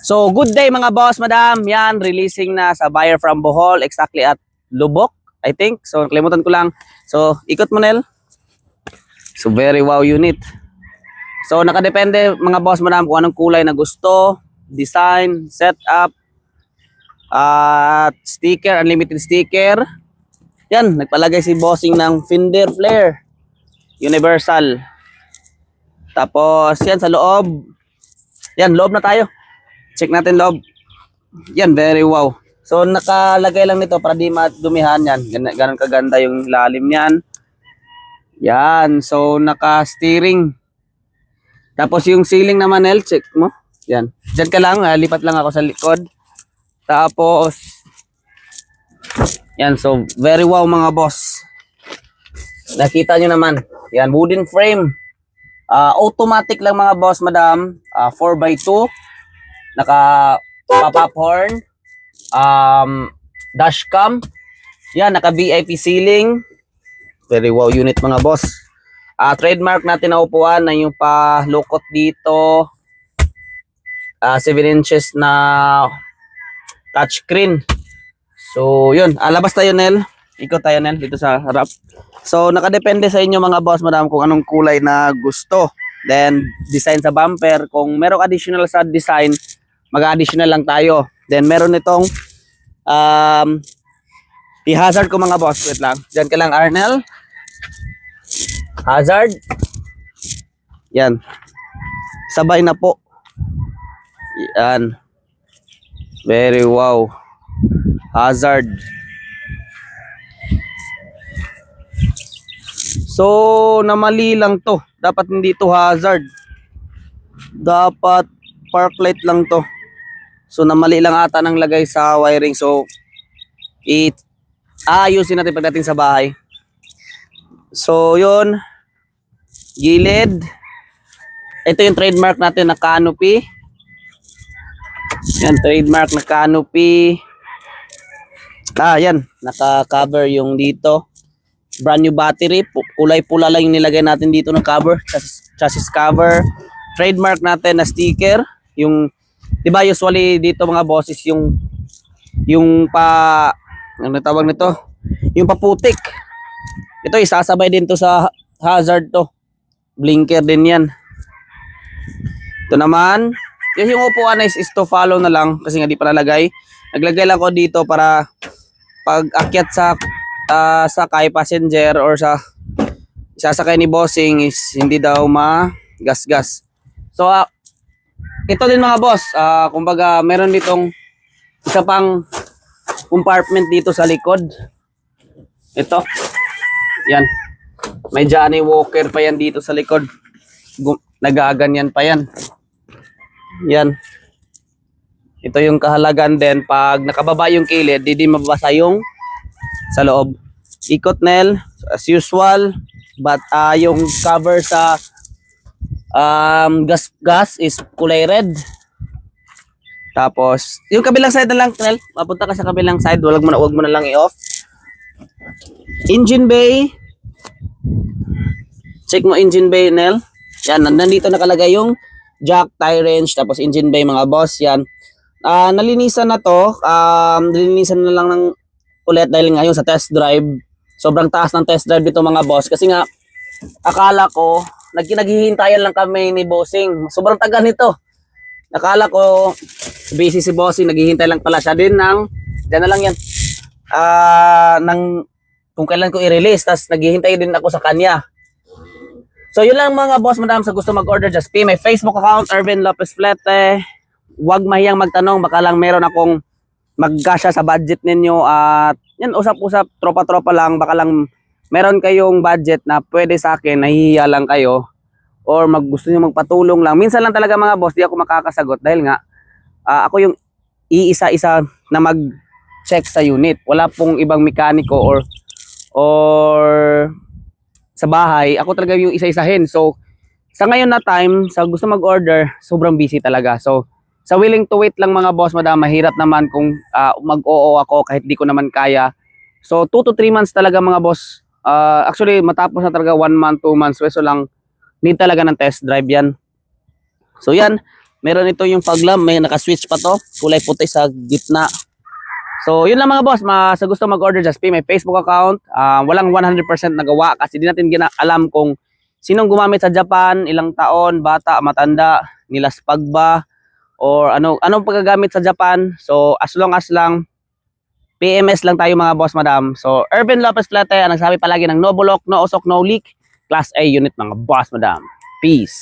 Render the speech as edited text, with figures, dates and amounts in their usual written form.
So, good day mga boss, madam. Yan, releasing na sa buyer from Bohol, exactly at Lubok, I think. So, kalimutan ko lang. So, ikot mo, Nel. So, very wow unit. So, nakadepende mga boss, madam, kung anong kulay na gusto, design, setup, at sticker, unlimited sticker. Yan, nagpalagay si bossing ng Fender Flare Universal. Tapos, yan sa loob. Yan, loob na tayo. Check natin loob. Yan, very wow. So, nakalagay lang nito para di madumihan yan. Ganun kaganda yung lalim niyan. Yan, so naka-steering. Tapos yung ceiling naman, El, check mo. Yan. Diyan ka lang, lipat lang ako sa likod. Tapos, yan, so very wow mga boss. Nakita nyo naman. Yan, wooden frame. Automatic lang mga boss, madam. 4x2. Naka pop-up horn, dashcam, yan, naka VIP ceiling, very wow unit mga boss. Trademark natin na upuan na yung pa-lukot dito, 7 inches na touchscreen. So yun, labas tayo, Nel, ikot tayo, Nel, dito sa harap. So nakadepende sa inyo mga boss, madam, kung anong kulay na gusto. Then design sa bumper, kung merong additional sa design, mag-additional lang tayo. Then meron itong i-hazard ko mga boss. Wait lang. Diyan ka lang, Arnel. Hazard. Yan. Sabay na po. Yan. Very wow. Hazard. So, namali lang to. Dapat hindi to hazard. Dapat park light lang to. So namali lang ata ng lagay sa wiring. So ayusin natin pagdating sa bahay. So yun, gilid. Ito yung trademark natin na canopy. Yan, trademark na canopy. Yan, naka-cover yung dito. Brand new battery, kulay pula lang yung nilagay natin dito ng cover, chassis cover. Trademark natin na sticker, yung 'di ba usually dito mga bosses yung ano tawag nito? Yung paputik. Ito isasabay din to sa hazard to. Blinker din 'yan. Ito naman, yung upuan is to follow na lang kasi nga di pa nalagay. Naglagay lang ko dito para pag akyat sa sakay passenger or sa isasakay ni bossing is hindi daw magasgas. So ito din mga boss, kumbaga meron ditong isa pang compartment dito sa likod. Ito. Yan. May Johnny Walker pa yan dito sa likod. Nagaganyan pa yan. Yan. Ito yung kahalagan din. Pag nakababa yung kilid, di mababasa yung sa loob. Ikot, Nel, as usual. But yung cover sa gas is kulay red. Tapos yung kabilang side na lang, Nel, mapunta ka sa kabilang side, wag mo na lang i-off. Engine bay, check mo engine bay, Nel. Yan, nandito nakalagay yung jack, tie wrench, tapos engine bay mga boss. Yan, nalinisan na to. Nalinisan na lang ng ulit dahil ngayon sa test drive, sobrang taas ng test drive dito mga boss, kasi nga akala ko naghihintayan lang kami ni bossing. Sobrang tagal nito. Nakala ko busy si bossing, naghihintay lang pala siya din ng diyan na lang yan. Kung kailan ko i-release, tas naghihintay din ako sa kanya. So yun lang mga boss, madam, sa gusto mag-order, just pay my Facebook account, Ervin Lopez Flete. Huwag mahiyang magtanong, baka lang meron akong magkasya sa budget ninyo, at yan, usap-usap, tropa-tropa lang, baka lang meron kayong budget na pwede sa akin, nahihiya lang kayo or gusto niyo magpatulong lang. Minsan lang talaga mga boss, di ako makakasagot dahil nga ako yung iisa-isa na mag-check sa unit. Wala pong ibang mekaniko or sa bahay. Ako talaga yung isa-isahin. So sa ngayon na time, sa gusto mag-order, sobrang busy talaga. So sa willing to wait lang mga boss, madam, mahirap naman kung mag-oo ako kahit di ko naman kaya. So 2 to 3 months talaga mga boss. Actually matapos na talaga 1 month, 2 months, so lang need talaga ng test drive yan. So yan, Meron ito yung fog lamp, may naka-switch pa to. Kulay puti sa gitna. So, yun lang mga boss. Sa gusto mag-order, just pay my Facebook account. Walang 100% nagawa kasi di natin alam kung sinong gumamit sa Japan, ilang taon, bata, matanda, nilaspag ba, or anong paggagamit sa Japan. So, as long as lang PMS lang tayo mga boss, madam. So, Ervin Lopez Plate, ang nagsabi palagi ng no bulok, no usok, no leak. Class A unit mga boss, madam. Peace.